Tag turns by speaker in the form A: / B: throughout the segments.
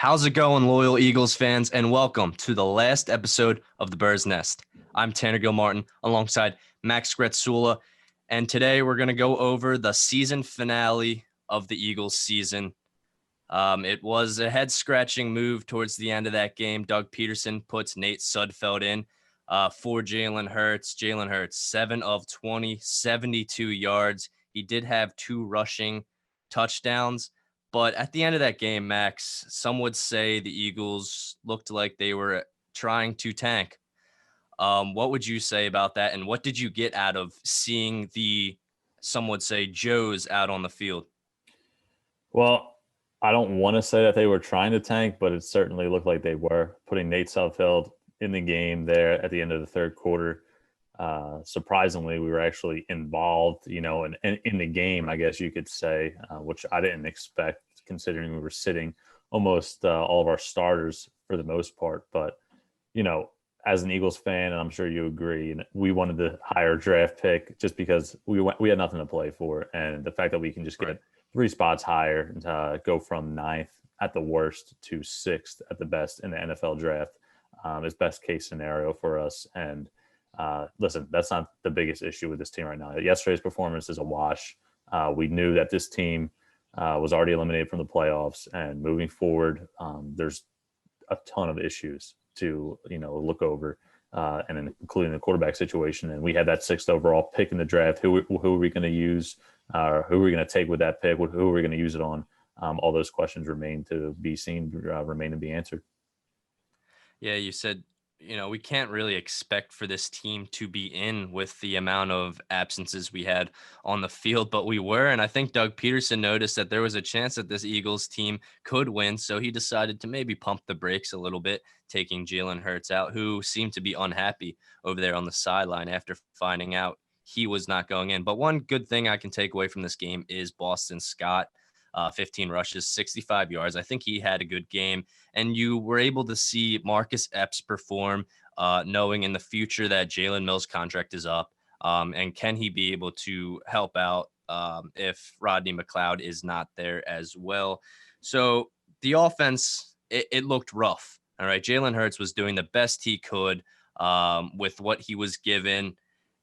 A: How's it going, loyal Eagles fans, and welcome to the last episode of The Bird's Nest. I'm Tanner Gilmartin alongside Max Gretzula, and today we're going to go over the season finale of the Eagles season. It was a head-scratching move towards the end of that game. Doug Peterson puts Nate Sudfeld in for Jalen Hurts. Jalen Hurts, 7 of 20, 72 yards. He did have 2 rushing touchdowns. But at the end of that game, Max, some would say the Eagles looked like they were trying to tank. What would you say about that? And what did you get out of seeing some would say, Joes out on the field?
B: Well, I don't want to say that they were trying to tank, but it certainly looked like they were putting Nate Sudfeld in the game there at the end of the third quarter. Surprisingly, we were actually involved, in the game, I guess you could say, which I didn't expect considering we were sitting almost all of our starters for the most part. But, as an Eagles fan, and I'm sure you agree, we wanted the higher draft pick just because we had nothing to play for. And the fact that we can just get 3 spots higher and go from 9th at the worst to 6th at the best in the NFL draft is best case scenario for us. And listen, that's not the biggest issue with this team right now. Yesterday's performance is a wash. We knew that this team was already eliminated from the playoffs, and moving forward, there's a ton of issues to look over, and including the quarterback situation. And we had that 6th overall pick in the draft. Who are we going to use? Who are we going to take with that pick? Who are we going to use it on? All those questions remain to be seen, remain to be answered.
A: Yeah, you said, we can't really expect for this team to be in with the amount of absences we had on the field, but we were. And I think Doug Peterson noticed that there was a chance that this Eagles team could win. So he decided to maybe pump the brakes a little bit, taking Jalen Hurts out, who seemed to be unhappy over there on the sideline after finding out he was not going in. But one good thing I can take away from this game is Boston Scott. 15 rushes, 65 yards. I think he had a good game. And you were able to see Marcus Epps perform, knowing in the future that Jalen Mills' contract is up. And can he be able to help out if Rodney McLeod is not there as well? So the offense, it looked rough. All right. Jalen Hurts was doing the best he could with what he was given.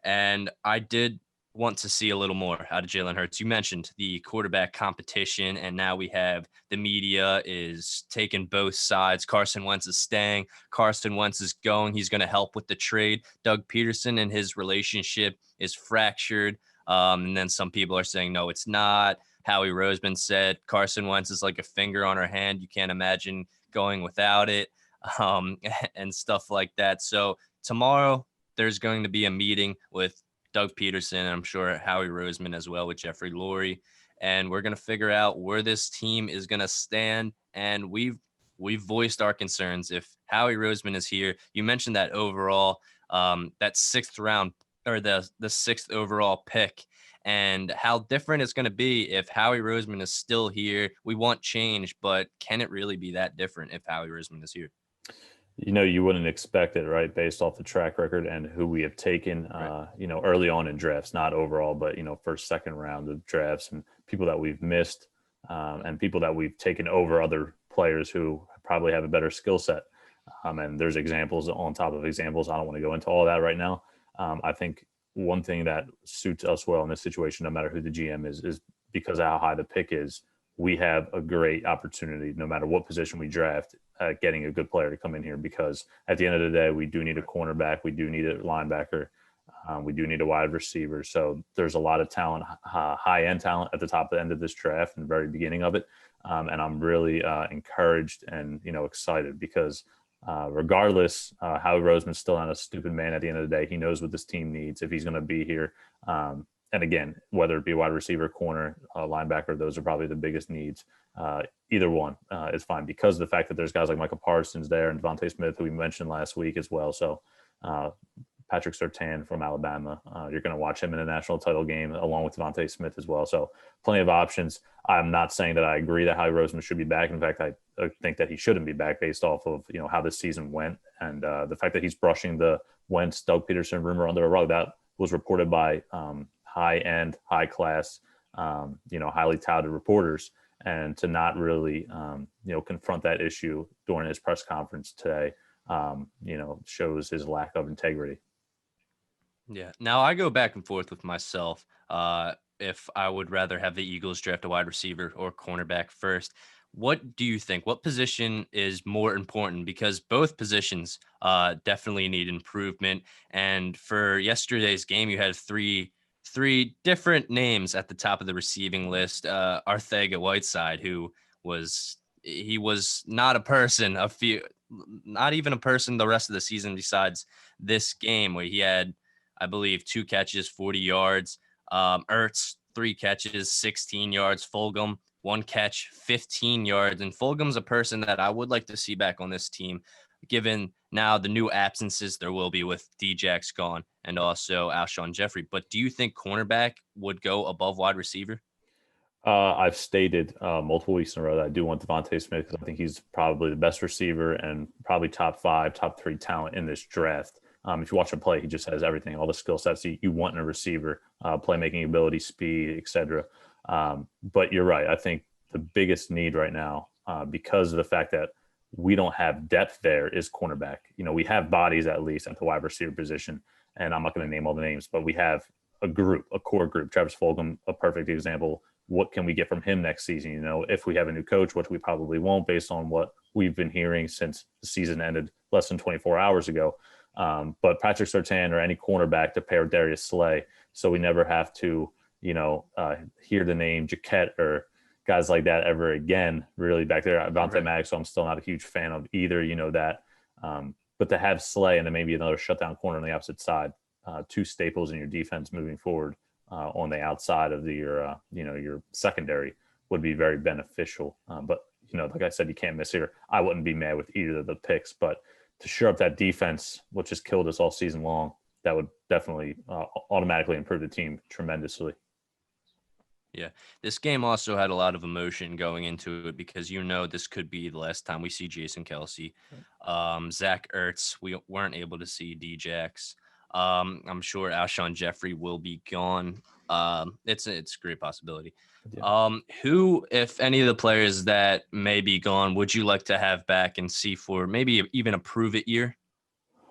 A: And I did want to see a little more out of Jalen Hurts. You mentioned the quarterback competition, and now we have the media is taking both sides. Carson Wentz is staying. Carson Wentz is going. He's going to help with the trade. Doug Peterson and his relationship is fractured. And then some people are saying, no, it's not. Howie Roseman said Carson Wentz is like a finger on her hand. You can't imagine going without it, and stuff like that. So tomorrow there's going to be a meeting with Doug Peterson, and I'm sure Howie Roseman as well with Jeffrey Lurie. And we're going to figure out where this team is going to stand. And we've voiced our concerns. If Howie Roseman is here, you mentioned that overall, that 6th round or the 6th overall pick, and how different it's going to be if Howie Roseman is still here. We want change, but can it really be that different if Howie Roseman is here?
B: You wouldn't expect it, right, based off the track record and who we have taken, right. Early on in drafts, not overall, but, first, second round of drafts, and people that we've missed, and people that we've taken over other players who probably have a better skill set. And there's examples on top of examples. I don't want to go into all that right now. I think one thing that suits us well in this situation, no matter who the GM is because of how high the pick is, we have a great opportunity, no matter what position we draft, getting a good player to come in here, because at the end of the day, we do need a cornerback. We do need a linebacker. We do need a wide receiver. So there's a lot of talent, high-end talent at the top of the end of this draft and the very beginning of it. And I'm really encouraged and, excited because regardless, Howie Roseman's still not a stupid man at the end of the day. He knows what this team needs if he's going to be here. And again, whether it be wide receiver, corner, linebacker, those are probably the biggest needs. Either one is fine because of the fact that there's guys like Michael Parsons there and Devontae Smith, who we mentioned last week as well. So Patrick Surtain from Alabama, you're going to watch him in a national title game along with Devontae Smith as well. So plenty of options. I'm not saying that I agree that Howie Roseman should be back. In fact, I think that he shouldn't be back based off of how this season went, and the fact that he's brushing the Wentz, Doug Peterson rumor under a rug. That was reported by high-end, high-class, highly touted reporters. and to not really, confront that issue during his press conference today, shows his lack of integrity.
A: Yeah. Now I go back and forth with myself. If I would rather have the Eagles draft a wide receiver or cornerback first. What do you think? What position is more important? Because both positions definitely need improvement. And for yesterday's game, you had three different names at the top of the receiving list. Arthega-Whiteside, who was not a person not even a person the rest of the season besides this game where he had, I believe, 2 catches, 40 yards. Ertz, 3 catches, 16 yards. Fulgham, 1 catch, 15 yards. And Fulgham's a person that I would like to see back on this team, given now the new absences there will be with Djax gone and also Alshon Jeffrey. But do you think cornerback would go above wide receiver?
B: I've stated multiple weeks in a row that I do want Devontae Smith because I think he's probably the best receiver and probably top 5, top 3 talent in this draft. If you watch him play, he just has everything, all the skill sets you want in a receiver, playmaking ability, speed, etc. But you're right. I think the biggest need right now, because of the fact that we don't have depth there, is cornerback. We have bodies at least at the wide receiver position, and I'm not going to name all the names, but we have a core group. Travis Fulgham, a perfect example. What can we get from him next season? If we have a new coach, which we probably won't based on what we've been hearing since the season ended less than 24 hours ago. But Patrick Surtain or any cornerback to pair Darius Slay, so we never have to, hear the name Jaquette or guys like that ever again. Really back there, Avonte Maddox, so I'm still not a huge fan of either. That, but to have Slay and then maybe another shutdown corner on the opposite side, 2 staples in your defense moving forward on the outside of your secondary would be very beneficial. But like I said, you can't miss here. I wouldn't be mad with either of the picks, but to shore up that defense, which has killed us all season long, that would definitely automatically improve the team tremendously.
A: Yeah. This game also had a lot of emotion going into it because this could be the last time we see Jason Kelce. Zach Ertz, we weren't able to see Djax. I'm sure Alshon Jeffrey will be gone. It's a great possibility.
B: Yeah.
A: Who, if any of the players that may be gone, would you like to have back and see for maybe even a prove it year?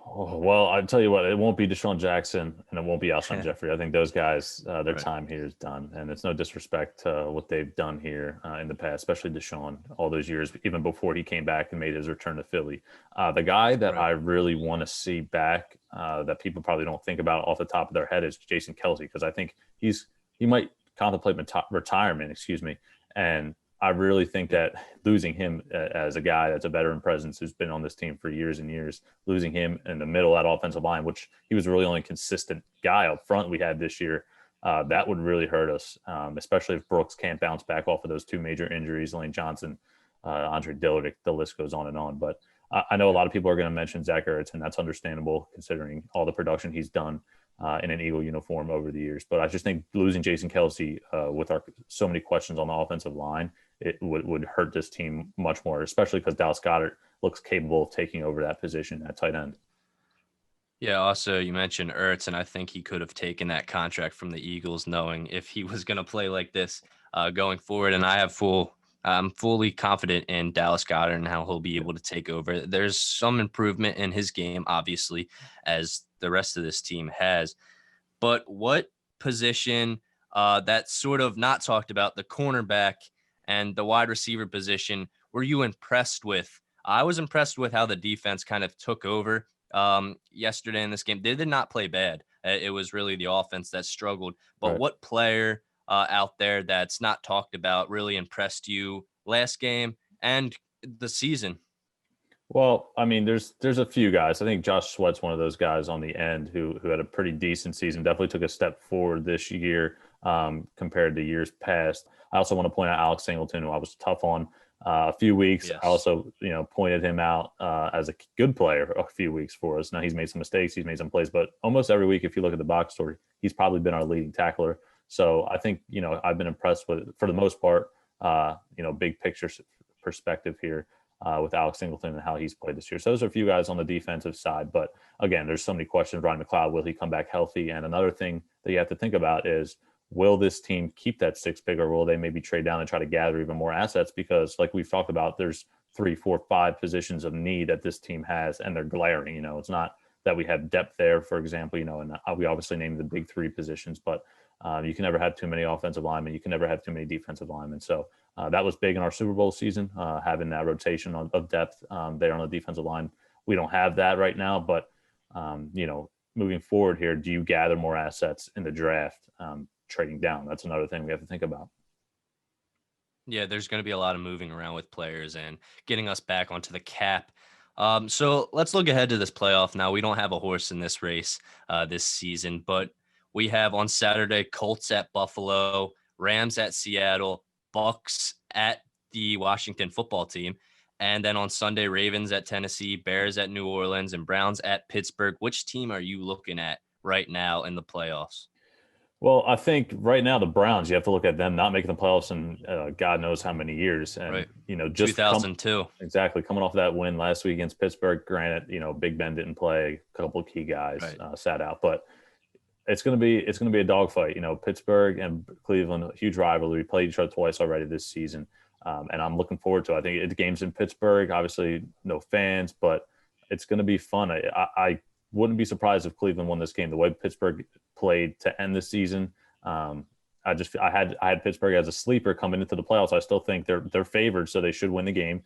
B: Oh, well, I tell you what, it won't be Deshaun Jackson and it won't be Alshon Jeffrey. I think those guys, their
A: Right.
B: time here is done, and it's no disrespect to what they've done here in the past, especially Deshaun, all those years, even before he came back and made his return to Philly. The guy that
A: Right.
B: I really want to see back, that people probably don't think about off the top of their head, is Jason Kelce, because I think he might contemplate retirement, excuse me, and I really think that losing him as a guy that's a veteran presence who's been on this team for years and years, losing him in the middle of that offensive line, which he was really only consistent guy up front we had this year, that would really hurt us, especially if Brooks can't bounce back off of those 2 major injuries, Lane Johnson, Andre Dillard, the list goes on and on. But I know a lot of people are going to mention Zach Ertz, and that's understandable considering all the production he's done in an Eagle uniform over the years. But I just think losing Jason Kelce with so many questions on the offensive line, it would hurt this team much more, especially because Dallas Goedert looks capable of taking over that position at tight end.
A: Yeah, also you mentioned Ertz, and I think he could have taken that contract from the Eagles knowing if he was going to play like this going forward. And I'm fully confident in Dallas Goedert and how he'll be able to take over. There's some improvement in his game, obviously, as the rest of this team has. But what position that's sort of not talked about, the cornerback and the wide receiver position, were you impressed with? I was impressed with how the defense kind of took over yesterday in this game. They did not play bad. It was really the offense that struggled. But
B: Right.
A: what player out there that's not talked about really impressed you last game and the season?
B: Well, I mean, there's a few guys. I think Josh Sweat's one of those guys on the end who had a pretty decent season. Definitely took a step forward this year compared to years past. I also want to point out Alex Singleton, who I was tough on a few weeks. I
A: Yes.
B: also pointed him out as a good player a few weeks for us. Now he's made some mistakes, he's made some plays, but almost every week, if you look at the box story, he's probably been our leading tackler. So I think I've been impressed with, for the most part, big picture perspective here with Alex Singleton and how he's played this year. So those are a few guys on the defensive side. But again, there's so many questions. Ryan McLeod, will he come back healthy? And another thing that you have to think about is will this team keep that six pick, or will they maybe trade down and try to gather even more assets? Because like we've talked about, there's 3, 4, 5 positions of need that this team has, and they're glaring. It's not that we have depth there, for example, and we obviously named the big three positions, but you can never have too many offensive linemen. You can never have too many defensive linemen. So that was big in our Super Bowl season, having that rotation of depth there on the defensive line. We don't have that right now, but moving forward here, do you gather more assets in the draft, trading down? That's another thing we have to think about.
A: Yeah, there's going to be a lot of moving around with players and getting us back onto the cap. So let's look ahead to this playoff now. We don't have a horse in this race this season, but we have on Saturday Colts at Buffalo, Rams at Seattle, Bucks at the Washington football team, and then on Sunday Ravens at Tennessee, Bears at New Orleans, and Browns at Pittsburgh. Which team are you looking at right now in the playoffs?
B: Well, I think right now the Browns, you have to look at them not making the playoffs in God knows how many years, and
A: Right,
B: just
A: 2002.
B: exactly coming off that win last week against Pittsburgh. Granted, Big Ben didn't play, a couple of key guys
A: Right.
B: sat out, but it's gonna be a dogfight. Pittsburgh and Cleveland, a huge rivalry. We played each other twice already this season, and I'm looking forward to it. I think the game's in Pittsburgh. Obviously, no fans, but it's going to be fun. I wouldn't be surprised if Cleveland won this game. The way Pittsburgh played to end the season, I had Pittsburgh as a sleeper coming into the playoffs. I still think they're favored, so they should win the game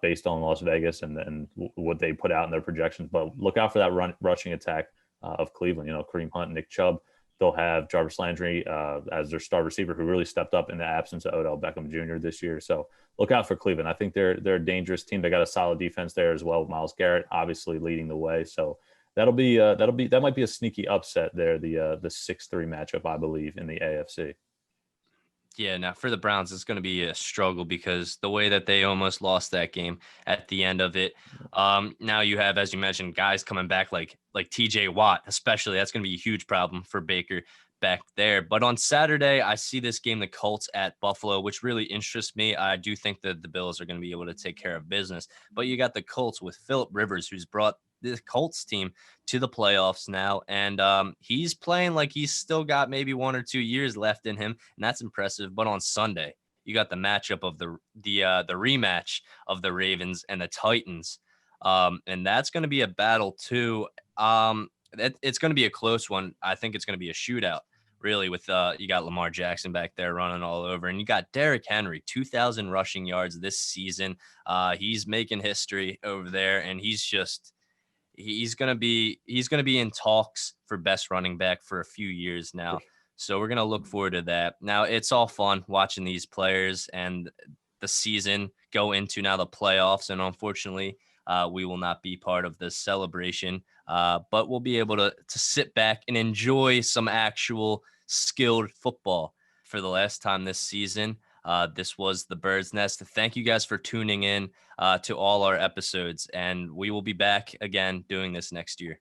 B: based on Las Vegas and what they put out in their projections. But look out for that rushing attack of Cleveland. Kareem Hunt, Nick Chubb. They'll have Jarvis Landry as their star receiver, who really stepped up in the absence of Odell Beckham Jr. this year. So look out for Cleveland. I think they're a dangerous team. They got a solid defense there as well. Myles Garrett obviously leading the way. So that might be a sneaky upset there. The 6-3 matchup, I believe, in the AFC.
A: Yeah, now for the Browns, it's going to be a struggle because the way that they almost lost that game at the end of it. Now you have, as you mentioned, guys coming back like TJ Watt, especially. That's going to be a huge problem for Baker back there. But on Saturday, I see this game, the Colts at Buffalo, which really interests me. I do think that the Bills are going to be able to take care of business. But you got the Colts with Philip Rivers, who's brought the Colts team to the playoffs now, and he's playing like he's still got maybe 1 or 2 years left in him, and that's impressive. But on Sunday, you got the matchup of the rematch of the Ravens and the Titans, and that's going to be a battle too. It's going to be a close one. I think it's going to be a shootout. Really, with you got Lamar Jackson back there running all over, and you got Derrick Henry, 2,000 rushing yards this season. He's making history over there, and he's gonna be in talks for best running back for a few years now. So we're gonna look forward to that. Now it's all fun watching these players and the season go into now the playoffs, and unfortunately, we will not be part of this celebration. But we'll be able to sit back and enjoy some actual skilled football for the last time this season. This was the Bird's Nest. Thank you guys for tuning in to all our episodes, and we will be back again doing this next year.